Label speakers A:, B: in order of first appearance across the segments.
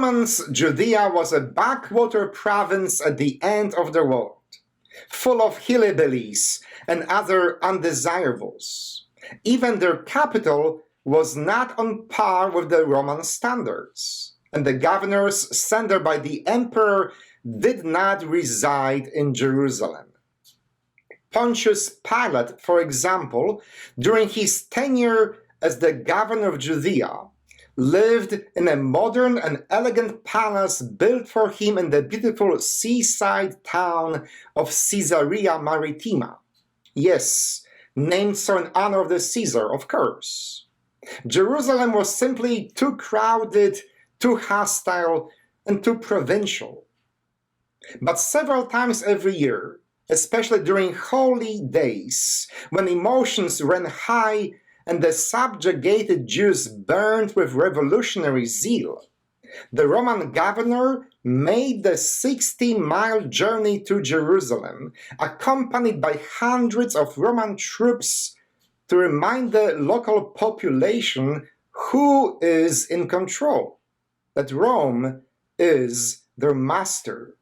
A: Romans, Judea was a backwater province at the end of the world, full of hillbillies and other undesirables. Even their capital was not on par with the Roman standards, and the governors sent there by the emperor did not reside in Jerusalem. Pontius Pilate, for example, during his tenure as the governor of Judea, lived in a modern and elegant palace built for him in the beautiful seaside town of Caesarea Maritima. Yes, named so in honor of the Caesar, of course. Jerusalem was simply too crowded, too hostile, and too provincial. But several times every year, especially during holy days, when emotions ran high and the subjugated Jews burned with revolutionary zeal, the Roman governor made the 60-mile journey to Jerusalem, accompanied by hundreds of Roman troops to remind the local population who is in control, that Rome is their master.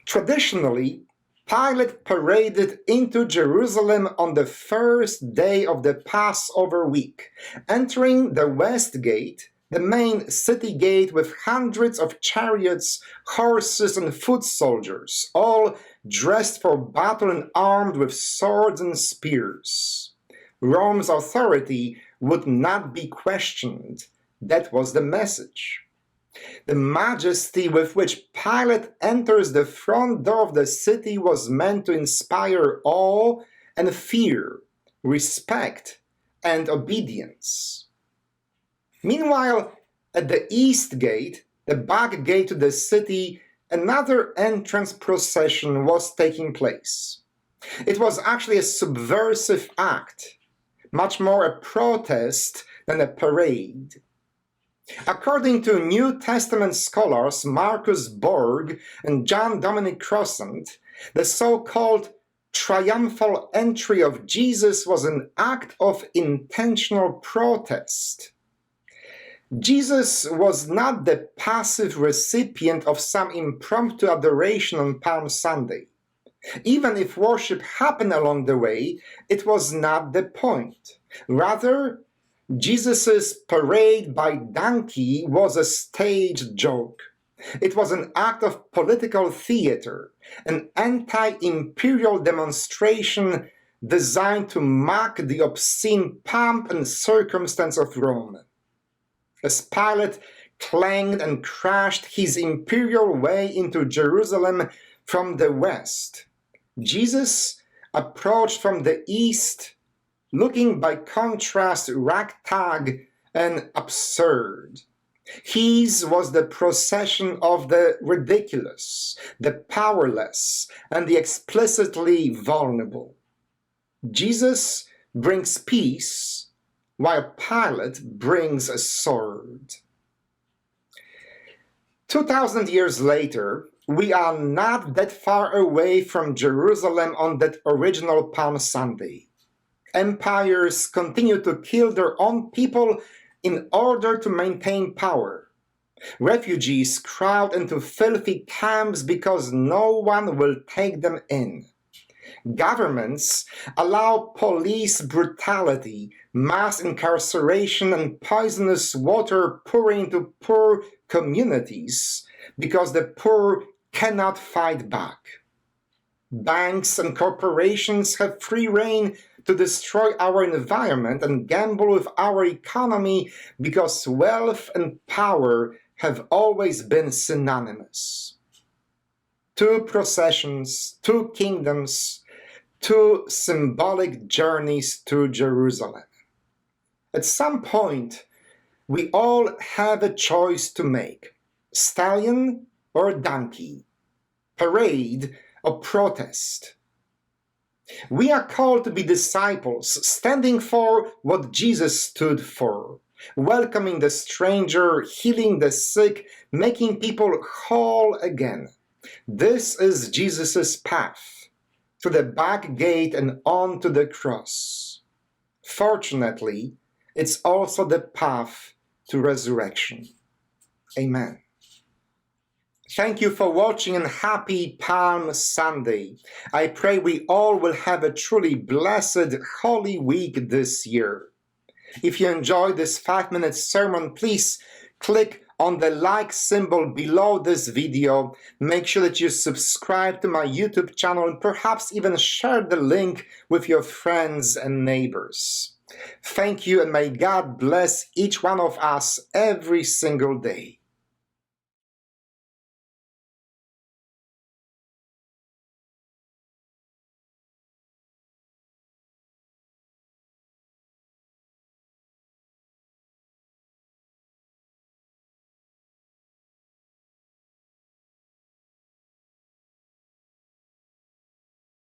A: Traditionally, Pilate paraded into Jerusalem on the first day of the Passover week, entering the West Gate, the main city gate, with hundreds of chariots, horses, and foot soldiers, all dressed for battle and armed with swords and spears. Rome's authority would not be questioned. That was the message. The majesty with which Pilate enters the front door of the city was meant to inspire awe and fear, respect and obedience. Meanwhile, at the east gate, the back gate to the city, another entrance procession was taking place. It was actually a subversive act, much more a protest than a parade. According to New Testament scholars Marcus Borg and John Dominic Crossan, the so-called triumphal entry of Jesus was an act of intentional protest. Jesus was not the passive recipient of some impromptu adoration on Palm Sunday. Even if worship happened along the way, it was not the point. Rather, Jesus' parade by donkey was a staged joke. It was an act of political theater, an anti-imperial demonstration designed to mock the obscene pomp and circumstance of Rome. As Pilate clanged and crashed his imperial way into Jerusalem from the west, Jesus approached from the east, looking by contrast ragtag and absurd. His was the procession of the ridiculous, the powerless, and the explicitly vulnerable. Jesus brings peace, while Pilate brings a sword. 2,000 years later, we are not that far away from Jerusalem on that original Palm Sunday. Empires continue to kill their own people in order to maintain power. Refugees crowd into filthy camps because no one will take them in. Governments allow police brutality, mass incarceration, and poisonous water pouring into poor communities because the poor cannot fight back. Banks and corporations have free rein to destroy our environment and gamble with our economy because wealth and power have always been synonymous. 2 processions, 2 kingdoms, 2 symbolic journeys to Jerusalem. At some point, we all have a choice to make: stallion or donkey, parade or protest. We are called to be disciples, standing for what Jesus stood for, welcoming the stranger, healing the sick, making people whole again. This is Jesus' path, to the back gate and on to the cross. Fortunately, it's also the path to resurrection. Amen. Thank you for watching and happy Palm Sunday. I pray we all will have a truly blessed Holy Week this year. If you enjoyed this 5-minute sermon, please click on the like symbol below this video. Make sure that you subscribe to my YouTube channel and perhaps even share the link with your friends and neighbors. Thank you, and may God bless each one of us every single day.